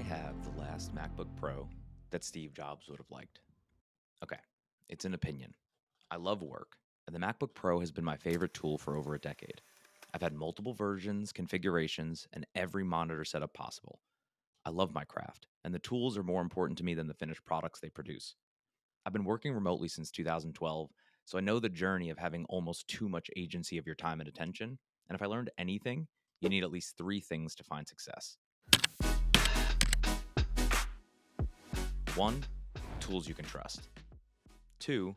have the last MacBook Pro that Steve Jobs would have liked? Okay, it's an opinion. I love work, and the MacBook Pro has been my favorite tool for over a decade. I've had multiple versions, configurations, and every monitor setup possible. I love my craft, and the tools are more important to me than the finished products they produce. I've been working remotely since 2012, so I know the journey of having almost too much agency of your time and attention. And if I learned anything, you need at least three things to find success. One, tools you can trust. Two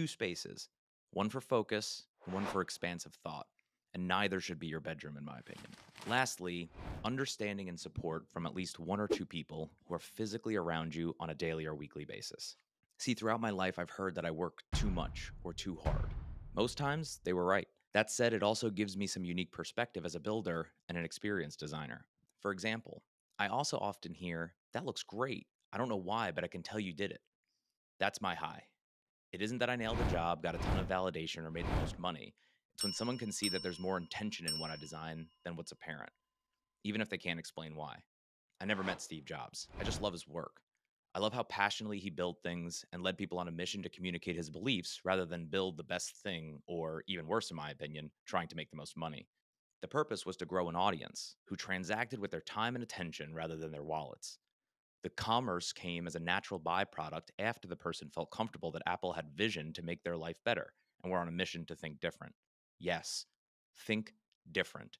spaces, one for focus and one for expansive thought, and neither should be your bedroom, in my opinion. Lastly, understanding and support from at least one or two people who are physically around you on a daily or weekly basis. See, throughout my life, I've heard that I work too much or too hard. Most times, they were right. That said, it also gives me some unique perspective as a builder and an experienced designer. For example, I also often hear, "That looks great. I don't know why, but I can tell you did it." That's my high. It isn't that I nailed the job, got a ton of validation, or made the most money. It's when someone can see that there's more intention in what I design than what's apparent, even if they can't explain why. I never met Steve Jobs. I just love his work. I love how passionately he built things and led people on a mission to communicate his beliefs rather than build the best thing, or even worse, in my opinion, trying to make the most money. The purpose was to grow an audience who transacted with their time and attention rather than their wallets. The commerce came as a natural byproduct after the person felt comfortable that Apple had vision to make their life better and were on a mission to think different. Yes, think different.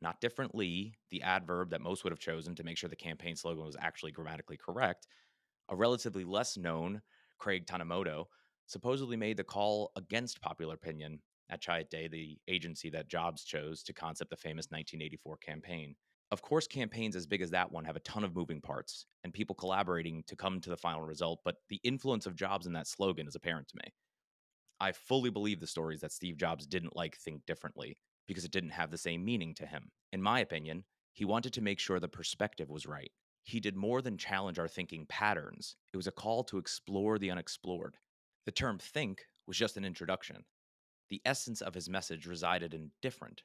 Not differently, the adverb that most would have chosen to make sure the campaign slogan was actually grammatically correct. A relatively less known, Craig Tanimoto, supposedly made the call against popular opinion at Chiat Day, the agency that Jobs chose to concept the famous 1984 campaign. Of course, campaigns as big as that one have a ton of moving parts and people collaborating to come to the final result, but the influence of Jobs in that slogan is apparent to me. I fully believe the stories that Steve Jobs didn't like Think Differently because it didn't have the same meaning to him. In my opinion, he wanted to make sure the perspective was right. He did more than challenge our thinking patterns, it was a call to explore the unexplored. The term think was just an introduction. The essence of his message resided in different.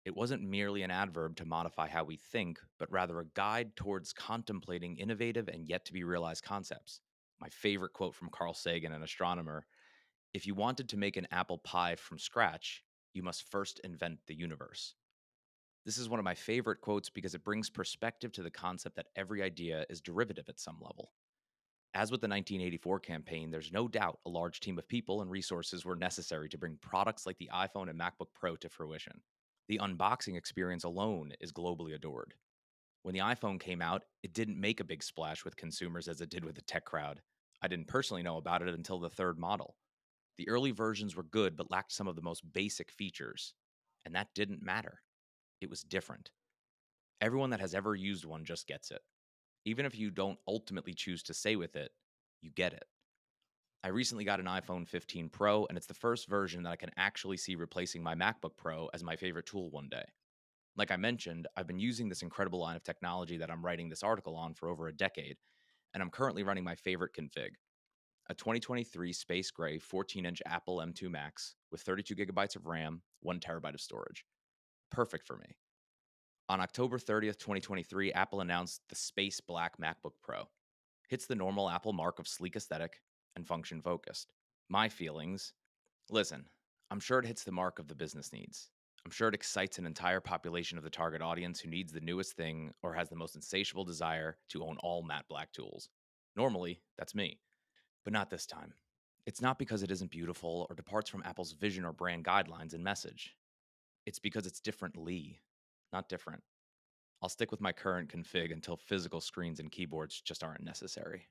It wasn't merely an adverb to modify how we think, but rather a guide towards contemplating innovative and yet to be realized concepts. My favorite quote from Carl Sagan, an astronomer: "If you wanted to make an apple pie from scratch, you must first invent the universe." This is one of my favorite quotes because it brings perspective to the concept that every idea is derivative at some level. As with the 1984 campaign, there's no doubt a large team of people and resources were necessary to bring products like the iPhone and MacBook Pro to fruition. The unboxing experience alone is globally adored. When the iPhone came out, it didn't make a big splash with consumers as it did with the tech crowd. I didn't personally know about it until the third model. The early versions were good but lacked some of the most basic features. And that didn't matter. It was different. Everyone that has ever used one just gets it. Even if you don't ultimately choose to stay with it, you get it. I recently got an iPhone 15 Pro, and it's the first version that I can actually see replacing my MacBook Pro as my favorite tool one day. Like I mentioned, I've been using this incredible line of technology that I'm writing this article on for over a decade, and I'm currently running my favorite config: a 2023 space gray 14-inch Apple M2 Max with 32 gigabytes of RAM, 1 terabyte of storage. Perfect for me. On October 30th, 2023, Apple announced the Space Black MacBook Pro. Hits the normal Apple mark of sleek aesthetic and function focused. My feelings: listen, I'm sure it hits the mark of the business needs. I'm sure it excites an entire population of the target audience who needs the newest thing or has the most insatiable desire to own all matte black tools. Normally, that's me, but not this time. It's not because it isn't beautiful or departs from Apple's vision or brand guidelines and message. It's because it's differently, not different. I'll stick with my current config until physical screens and keyboards just aren't necessary.